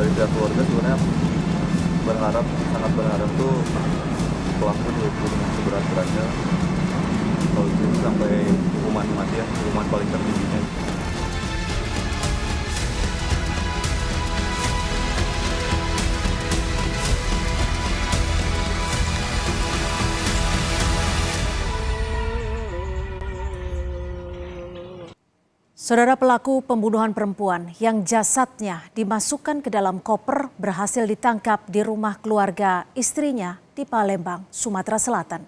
dari pihak keluarga sebenarnya sangat berharap tuh pelaku dihukum dengan seberat-beratnya, kalau itu sampai hukuman mati ya, hukuman paling tertingginya. Saudara, pelaku pembunuhan perempuan yang jasadnya dimasukkan ke dalam koper berhasil ditangkap di rumah keluarga istrinya di Palembang, Sumatera Selatan.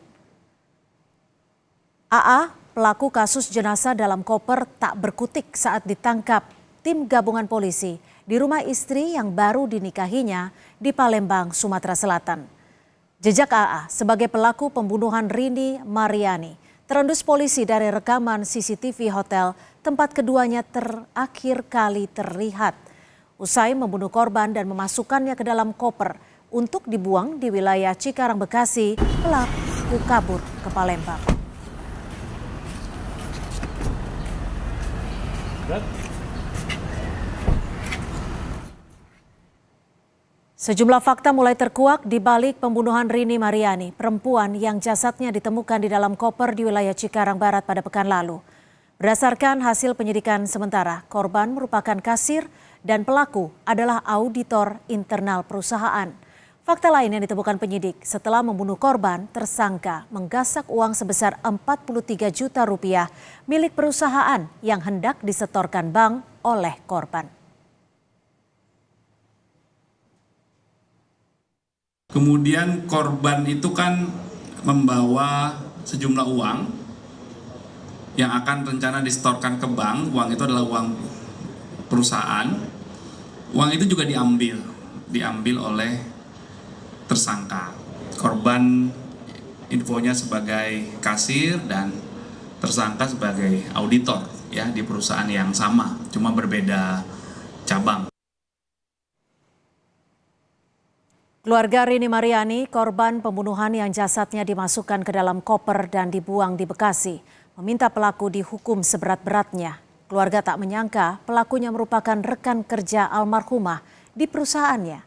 AA, pelaku kasus jenazah dalam koper, tak berkutik saat ditangkap tim gabungan polisi di rumah istri yang baru dinikahinya di Palembang, Sumatera Selatan. Jejak AA sebagai pelaku pembunuhan Rini Mariani terendus polisi dari rekaman CCTV hotel tempat keduanya terakhir kali terlihat. Usai membunuh korban dan memasukkannya ke dalam koper untuk dibuang di wilayah Cikarang, Bekasi, pelaku kabur ke Palembang. Sejumlah fakta mulai terkuak di balik pembunuhan Rini Mariani, perempuan yang jasadnya ditemukan di dalam koper di wilayah Cikarang Barat pada pekan lalu. Berdasarkan hasil penyidikan sementara, korban merupakan kasir dan pelaku adalah auditor internal perusahaan. Fakta lain yang ditemukan penyidik, setelah membunuh korban, tersangka menggasak uang sebesar 43 juta rupiah milik perusahaan yang hendak disetorkan bank oleh korban. Kemudian korban itu kan membawa sejumlah uang yang akan rencana disetorkan ke bank. Uang itu adalah uang perusahaan. Uang itu juga diambil oleh tersangka. Korban infonya sebagai kasir dan tersangka sebagai auditor ya di perusahaan yang sama, cuma berbeda cabang. Keluarga Rini Mariani, korban pembunuhan yang jasadnya dimasukkan ke dalam koper dan dibuang di Bekasi, meminta pelaku dihukum seberat-beratnya. Keluarga tak menyangka pelakunya merupakan rekan kerja almarhumah di perusahaannya.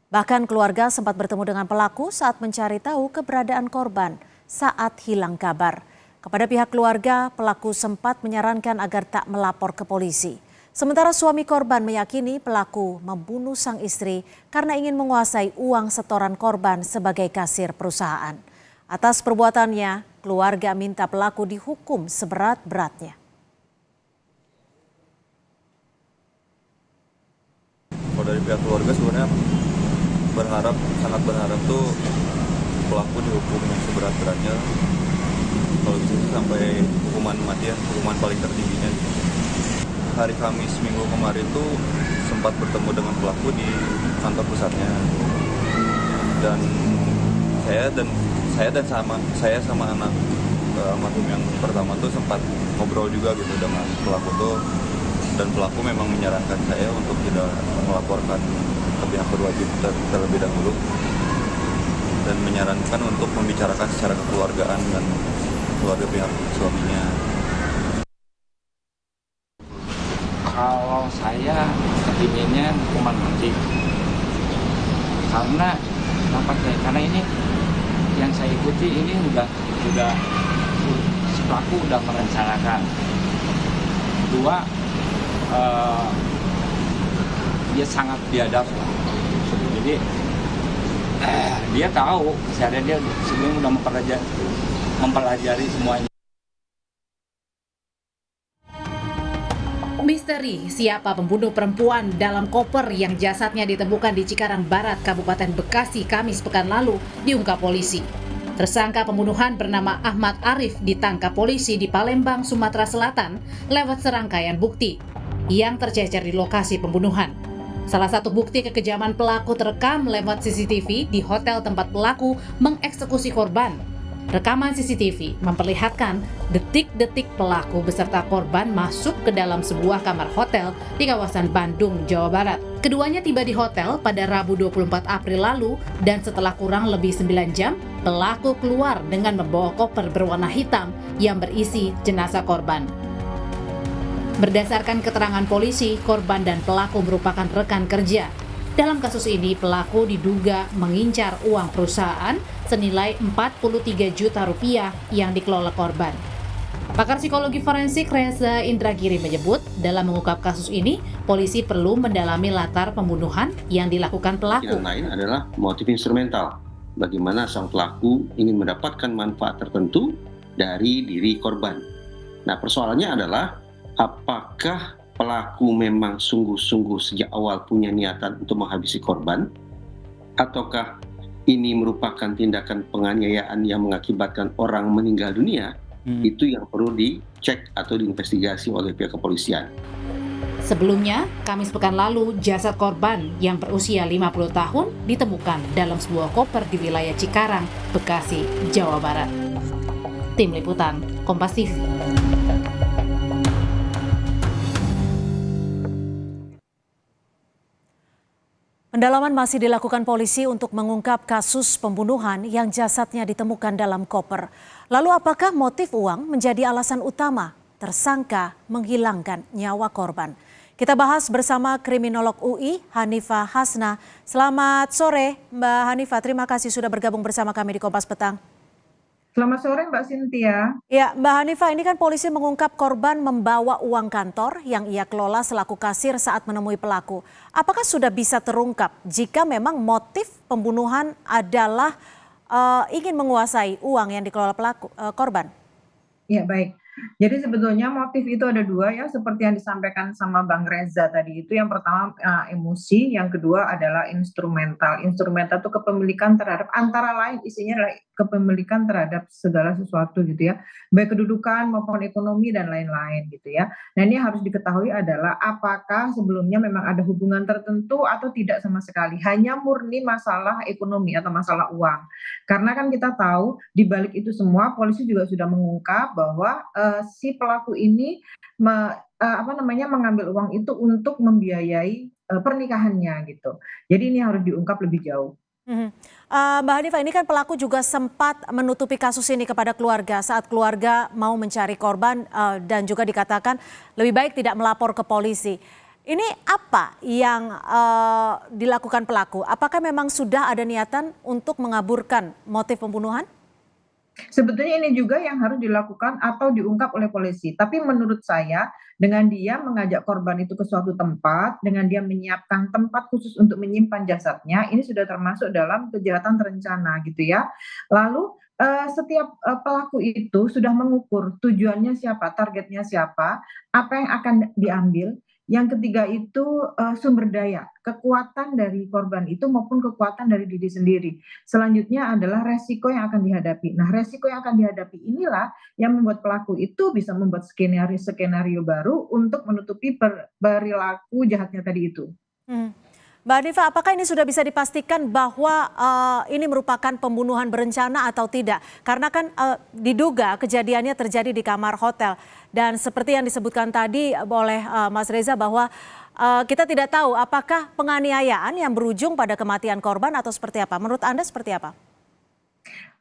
Bahkan keluarga sempat bertemu dengan pelaku saat mencari tahu keberadaan korban saat hilang kabar. Kepada pihak keluarga, pelaku sempat menyarankan agar tak melapor ke polisi. Sementara suami korban meyakini pelaku membunuh sang istri karena ingin menguasai uang setoran korban sebagai kasir perusahaan. Atas perbuatannya, keluarga minta pelaku dihukum seberat-beratnya. Kalau dari pihak keluarga sebenarnya sangat berharap tuh pelaku dihukum yang seberat-beratnya, kalau bisa sampai hukuman mati ya, hukuman paling tertingginya. Hari Kamis minggu kemarin tuh sempat bertemu dengan pelaku di kantor pusatnya, dan saya sama anak almarhum yang pertama tuh sempat ngobrol juga gitu dengan pelaku tuh, dan pelaku memang menyarankan saya untuk tidak melaporkan ke pihak berwajib terlebih dahulu, dan menyarankan untuk membicarakan secara kekeluargaan dengan keluarga pihak suaminya. Kalau saya kepinginnya hukuman mati, karena ini yang saya ikuti ini udah si pelaku udah merencanakan. Kedua, dia sangat biadab, jadi dia tahu keseharian dia sebelum udah mempelajari semuanya. Misteri siapa pembunuh perempuan dalam koper yang jasadnya ditemukan di Cikarang Barat, Kabupaten Bekasi, Kamis pekan lalu diungkap polisi. Tersangka pembunuhan bernama Ahmad Arif ditangkap polisi di Palembang, Sumatera Selatan lewat serangkaian bukti yang tercecer di lokasi pembunuhan. Salah satu bukti kekejaman pelaku terekam lewat CCTV di hotel tempat pelaku mengeksekusi korban. Rekaman CCTV memperlihatkan detik-detik pelaku beserta korban masuk ke dalam sebuah kamar hotel di kawasan Bandung, Jawa Barat. Keduanya tiba di hotel pada Rabu 24 April lalu dan setelah kurang lebih 9 jam, pelaku keluar dengan membawa koper berwarna hitam yang berisi jenazah korban. Berdasarkan keterangan polisi, korban dan pelaku merupakan rekan kerja. Dalam kasus ini, pelaku diduga mengincar uang perusahaan senilai 43 juta rupiah yang dikelola korban. Pakar psikologi forensik Reza Indragiri menyebut, dalam mengungkap kasus ini, polisi perlu mendalami latar pembunuhan yang dilakukan pelaku. Yang lain adalah motif instrumental. Bagaimana sang pelaku ingin mendapatkan manfaat tertentu dari diri korban. Nah, persoalannya adalah apakah pelaku memang sungguh-sungguh sejak awal punya niatan untuk menghabisi korban, ataukah ini merupakan tindakan penganiayaan yang mengakibatkan orang meninggal dunia? Itu yang perlu dicek atau diinvestigasi oleh pihak kepolisian. Sebelumnya, Kamis pekan lalu, jasad korban yang berusia 50 tahun ditemukan dalam sebuah koper di wilayah Cikarang, Bekasi, Jawa Barat. Tim Liputan, Kompas TV. Pendalaman masih dilakukan polisi untuk mengungkap kasus pembunuhan yang jasadnya ditemukan dalam koper. Lalu apakah motif uang menjadi alasan utama tersangka menghilangkan nyawa korban? Kita bahas bersama kriminolog UI Hanifah Hasna. Selamat sore Mbak Hanifah, terima kasih sudah bergabung bersama kami di Kompas Petang. Selamat sore Mbak Cynthia. Ya, Mbak Hanifah, ini kan polisi mengungkap korban membawa uang kantor yang ia kelola selaku kasir saat menemui pelaku. Apakah sudah bisa terungkap jika memang motif pembunuhan adalah ingin menguasai uang yang dikelola korban? Ya, baik. Jadi sebetulnya motif itu ada dua ya, seperti yang disampaikan sama Bang Reza tadi itu. Yang pertama emosi, yang kedua adalah instrumental. Instrumental itu kepemilikan terhadap, antara lain isinya adalah kepemilikan terhadap segala sesuatu gitu ya, baik kedudukan maupun ekonomi dan lain-lain gitu ya. Nah, ini harus diketahui adalah apakah sebelumnya memang ada hubungan tertentu atau tidak sama sekali, hanya murni masalah ekonomi atau masalah uang. Karena kan kita tahu di balik itu semua polisi juga sudah mengungkap bahwa si pelaku ini mengambil uang itu untuk membiayai pernikahannya gitu. Jadi ini harus diungkap lebih jauh. Mbak Hanifah, ini kan pelaku juga sempat menutupi kasus ini kepada keluarga saat keluarga mau mencari korban dan juga dikatakan lebih baik tidak melapor ke polisi. Ini apa yang dilakukan pelaku? Apakah memang sudah ada niatan untuk mengaburkan motif pembunuhan? Sebetulnya ini juga yang harus dilakukan atau diungkap oleh polisi. Tapi menurut saya, dengan dia mengajak korban itu ke suatu tempat, dengan dia menyiapkan tempat khusus untuk menyimpan jasadnya, ini sudah termasuk dalam kejahatan terencana gitu ya. Lalu setiap pelaku itu sudah mengukur tujuannya siapa, targetnya siapa, apa yang akan diambil. Yang ketiga itu sumber daya, kekuatan dari korban itu maupun kekuatan dari diri sendiri. Selanjutnya adalah resiko yang akan dihadapi. Nah, resiko yang akan dihadapi inilah yang membuat pelaku itu bisa membuat skenario baru untuk menutupi perilaku jahatnya tadi itu. Mbak Hanifah, apakah ini sudah bisa dipastikan bahwa ini merupakan pembunuhan berencana atau tidak? Karena kan diduga kejadiannya terjadi di kamar hotel. Dan seperti yang disebutkan tadi oleh Mas Reza bahwa kita tidak tahu apakah penganiayaan yang berujung pada kematian korban atau seperti apa. Menurut Anda seperti apa?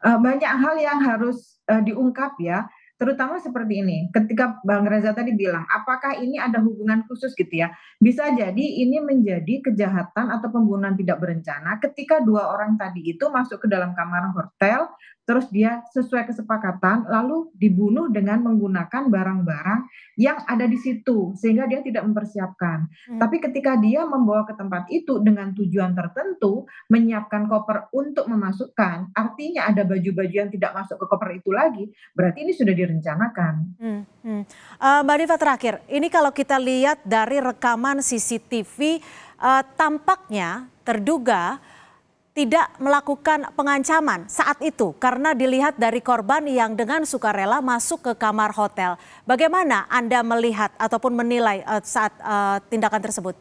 Banyak hal yang harus diungkap ya. Terutama seperti ini, ketika Bang Reza tadi bilang, apakah ini ada hubungan khusus gitu ya? Bisa jadi ini menjadi kejahatan atau pembunuhan tidak berencana ketika dua orang tadi itu masuk ke dalam kamar hotel, terus dia sesuai kesepakatan, lalu dibunuh dengan menggunakan barang-barang yang ada di situ, sehingga dia tidak mempersiapkan. Tapi ketika dia membawa ke tempat itu dengan tujuan tertentu, menyiapkan koper untuk memasukkan, artinya ada baju-baju yang tidak masuk ke koper itu lagi, berarti ini sudah direncanakan. Mbak Hanifah, terakhir, ini kalau kita lihat dari rekaman CCTV, tampaknya terduga tidak melakukan pengancaman saat itu karena dilihat dari korban yang dengan sukarela masuk ke kamar hotel. Bagaimana Anda melihat ataupun menilai saat tindakan tersebut?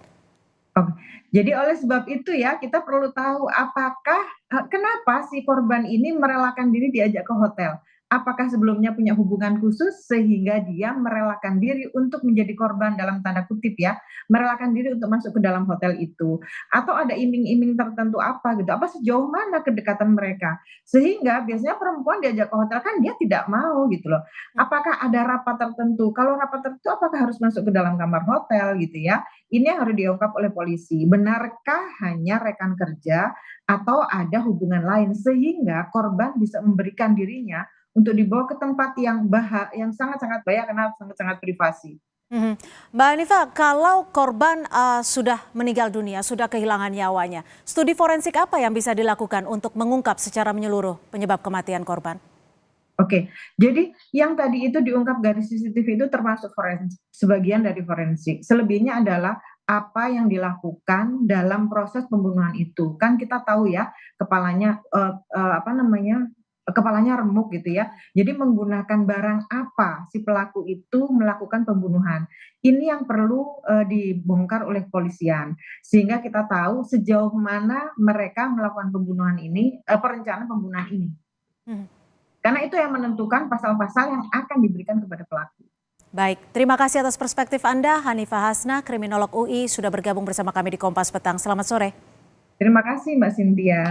Oke. Jadi oleh sebab itu ya kita perlu tahu apakah kenapa si korban ini merelakan diri diajak ke hotel. apakah sebelumnya punya hubungan khusus sehingga dia merelakan diri untuk menjadi korban dalam tanda kutip ya, merelakan diri untuk masuk ke dalam hotel itu. Atau ada iming-iming tertentu apa gitu, apa sejauh mana kedekatan mereka. Sehingga biasanya perempuan diajak ke hotel kan dia tidak mau gitu loh. Apakah ada rapat tertentu? Kalau rapat tertentu apakah harus masuk ke dalam kamar hotel gitu ya? Ini yang harus diungkap oleh polisi. Benarkah hanya rekan kerja atau ada hubungan lain sehingga korban bisa memberikan dirinya untuk dibawa ke tempat yang sangat-sangat bahaya karena sangat-sangat privasi. Mhm. Mbak Hanifa, kalau korban sudah meninggal dunia, sudah kehilangan nyawanya, studi forensik apa yang bisa dilakukan untuk mengungkap secara menyeluruh penyebab kematian korban? Oke, jadi yang tadi itu diungkap dari CCTV itu termasuk forensik, sebagian dari forensik. Selebihnya adalah apa yang dilakukan dalam proses pembunuhan itu. Kan kita tahu ya, kepalanya kepalanya remuk gitu ya. Jadi menggunakan barang apa si pelaku itu melakukan pembunuhan. Ini yang perlu dibongkar oleh kepolisian sehingga kita tahu sejauh mana mereka melakukan pembunuhan ini, perencanaan pembunuhan ini. Mhm. Karena itu yang menentukan pasal-pasal yang akan diberikan kepada pelaku. Baik, terima kasih atas perspektif Anda, Hanifa Hasna, kriminolog UI, sudah bergabung bersama kami di Kompas Petang. Selamat sore. Terima kasih Mbak Cynthia.